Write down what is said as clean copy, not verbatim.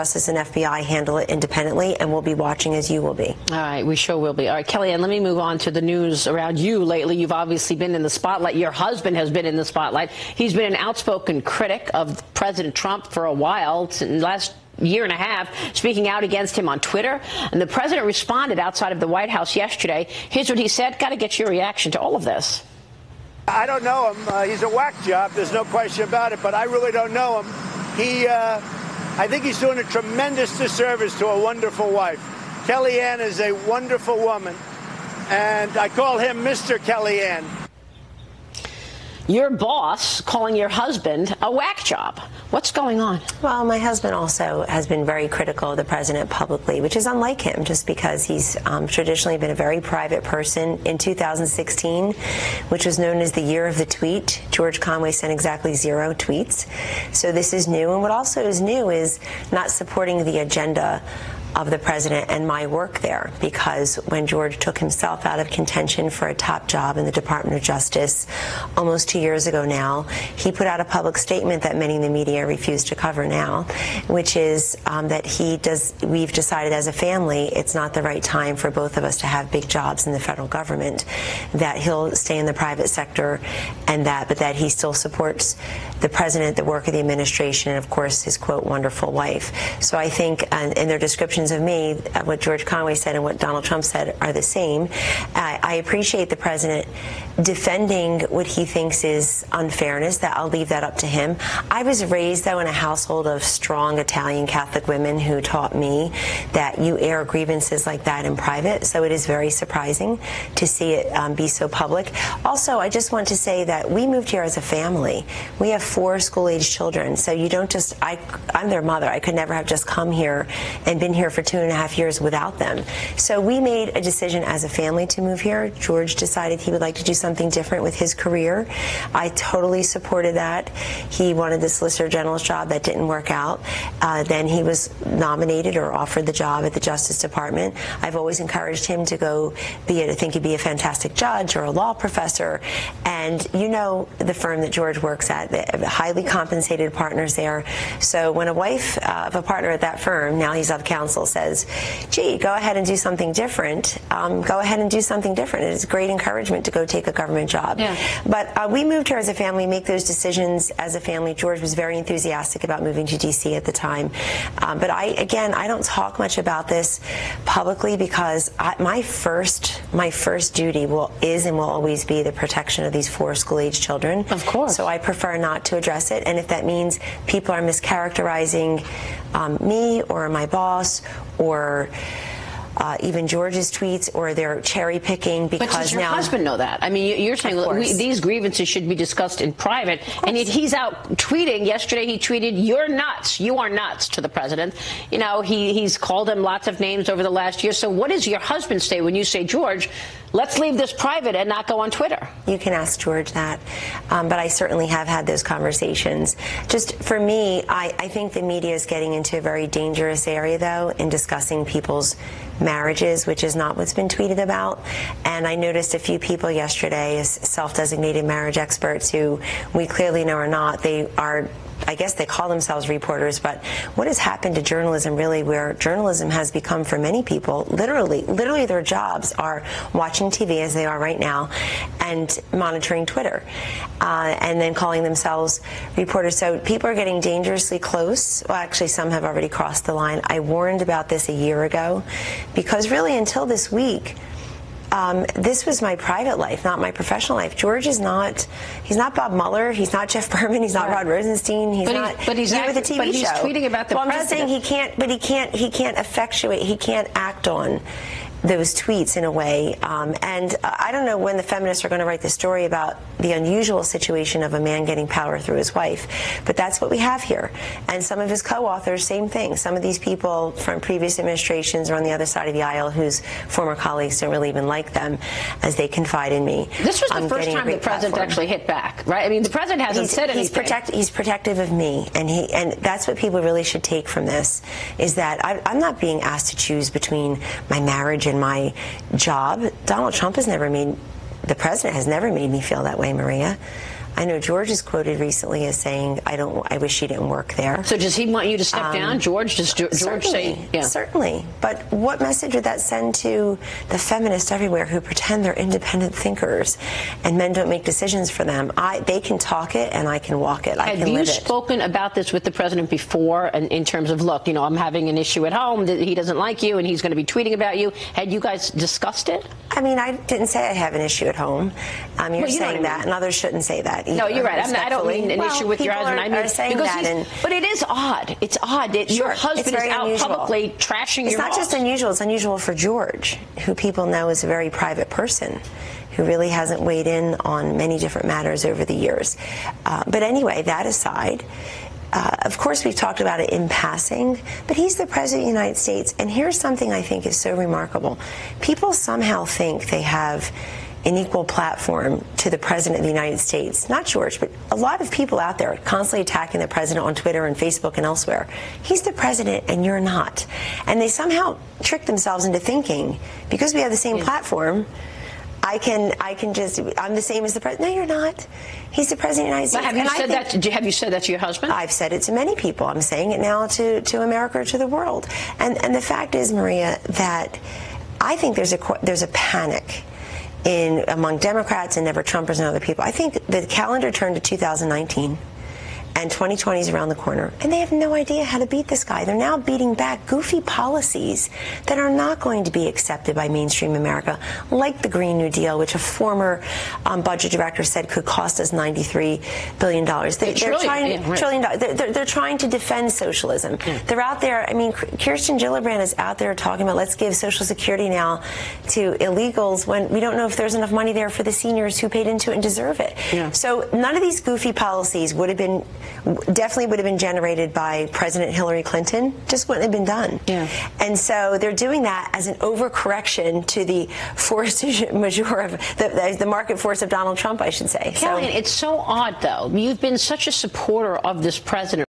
Justice and FBI handle it independently, and we'll be watching as you will be. All right, we sure will be. All right, Kellyanne, let me move on to the news around you lately. You've obviously been in the spotlight. Your husband has been in the spotlight. He's been an outspoken critic of President Trump for a while, since the last year and a half, speaking out against him on Twitter. And the president responded outside of the White House yesterday. Here's what he said. Got to get your reaction to all of this. I don't know him. He's a whack job. There's no question about it. But I really don't know him. I think he's doing a tremendous disservice to a wonderful wife. Kellyanne is a wonderful woman, and I call him Mr. Kellyanne. Your boss calling your husband a whack job. What's going on? Well, my husband also has been very critical of the president publicly, which is unlike him, just because he's traditionally been a very private person. In 2016, which was known as the year of the tweet, George Conway sent exactly 0 tweets. So this is new. And what also is new is not supporting the agenda of the president and my work there, because when George took himself out of contention for a top job in the Department of Justice almost 2 years ago now, he put out a public statement that many in the media refuse to cover now, which is that we've decided as a family it's not the right time for both of us to have big jobs in the federal government, that he'll stay in the private sector, but that he still supports the president, the work of the administration, and of course his, quote, wonderful wife. So I think in their descriptions of me, what George Conway said and what Donald Trump said are the same. I appreciate the president defending what he thinks is unfairness. That I'll leave that up to him. I was raised, though, in a household of strong Italian Catholic women who taught me that you air grievances like that in private. So it is very surprising to see it be so public. Also, I just want to say that we moved here as a family. We have 4 school-age children. So you don't just, I'm their mother. I could never have just come here and been here for 2.5 years without them. So we made a decision as a family to move here. George decided he would like to do something different with his career. I totally supported that. He wanted the Solicitor General's job. That didn't work out. Then he was nominated or offered the job at the Justice Department. I've always encouraged him to go I think he'd be a fantastic judge or a law professor. And you know the firm that George works at, the highly compensated partners there. So when a wife of a partner at that firm, now he's of counsel, says, gee, go ahead and do something different, go ahead and do something different. It's great encouragement to go take a government job. Yeah. But we moved here as a family, make those decisions as a family. George was very enthusiastic about moving to D.C. at the time. But I don't talk much about this publicly because my first duty is and will always be the protection of these 4 school-age children. Of course. So I prefer not to address it. And if that means people are mischaracterizing me or my boss or even George's tweets, or they're cherry picking because but does your husband know that? I mean, you're saying these grievances should be discussed in private, and yet he's out tweeting. Yesterday he tweeted, "You're nuts. You are nuts," to the president. You know, he's called him lots of names over the last year. So what does your husband say when you say, George, let's leave this private and not go on Twitter? You can ask George that. But I certainly have had those conversations. Just for me, I think the media is getting into a very dangerous area, though, in discussing people's marriages, which is not what's been tweeted about. And I noticed a few people yesterday as self-designated marriage experts who we clearly know are not. They are, I guess they call themselves reporters, but what has happened to journalism, really, where journalism has become, for many people, literally their jobs are watching TV, as they are right now, and monitoring Twitter, and then calling themselves reporters. So people are getting dangerously close. Well, actually, some have already crossed the line. I warned about this a year ago, because really until this week, this was my private life, not my professional life. George is not, he's not Bob Mueller, he's not Jeff Berman, he's not Rod Rosenstein, he's not with a TV show. But he's tweeting about the president. I'm just saying he can't effectuate, he can't act on those tweets in a way. And I don't know when the feminists are going to write the story about the unusual situation of a man getting power through his wife. But that's what we have here. And some of his co-authors, same thing. Some of these people from previous administrations are on the other side of the aisle whose former colleagues don't really even like them as they confide in me. This was the first time the president actually hit back, right? I mean, the president hasn't said anything. He's protective of me. And that's what people really should take from this, is that I'm not being asked to choose between my marriage and my job. Donald Trump has never made, the president has never made me feel that way, Maria. I know George is quoted recently as saying, I wish she didn't work there. So does he want you to step down, George? Does George say? Yeah. Certainly. But what message would that send to the feminists everywhere who pretend they're independent thinkers and men don't make decisions for them? They can talk it and I can walk it. I can live it. Have you spoken about this with the president before in terms of, look, I'm having an issue at home that he doesn't like you and he's going to be tweeting about you? Had you guys discussed it? I mean, I didn't say I have an issue at home. You're saying that, and others shouldn't say that either. No, you're right. I don't mean an issue with your husband. I mean, saying that, but it is odd. It's odd. Your husband is out publicly trashing your boss. It's not just unusual. It's unusual for George, who people know is a very private person, who really hasn't weighed in on many different matters over the years. But anyway, that aside, of course, we've talked about it in passing, but he's the president of the United States. And here's something I think is so remarkable. People somehow think they have an equal platform to the president of the United States. Not George, but a lot of people out there constantly attacking the president on Twitter and Facebook and elsewhere. He's the president and you're not. And they somehow trick themselves into thinking, because we have the same platform, I'm the same as the president. No, you're not. He's the president of the United States. Have you said that to your husband? I've said it to many people. I'm saying it now to America or to the world. And the fact is, Maria, that I think there's a panic among Democrats and never-Trumpers and other people. I think the calendar turned to 2019. And 2020 is around the corner, and they have no idea how to beat this guy. They're now beating back goofy policies that are not going to be accepted by mainstream America, like the Green New Deal, which a former budget director said could cost us $93 billion. They're trying to defend socialism. Yeah. They're out there. I mean, Kirsten Gillibrand is out there talking about let's give Social Security now to illegals when we don't know if there's enough money there for the seniors who paid into it and deserve it. Yeah. So none of these goofy policies definitely would have been generated by President Hillary Clinton, just wouldn't have been done. Yeah. And so they're doing that as an overcorrection to the force majeure of the market force of Donald Trump, I should say. Kellyanne, it's so odd, though. You've been such a supporter of this president.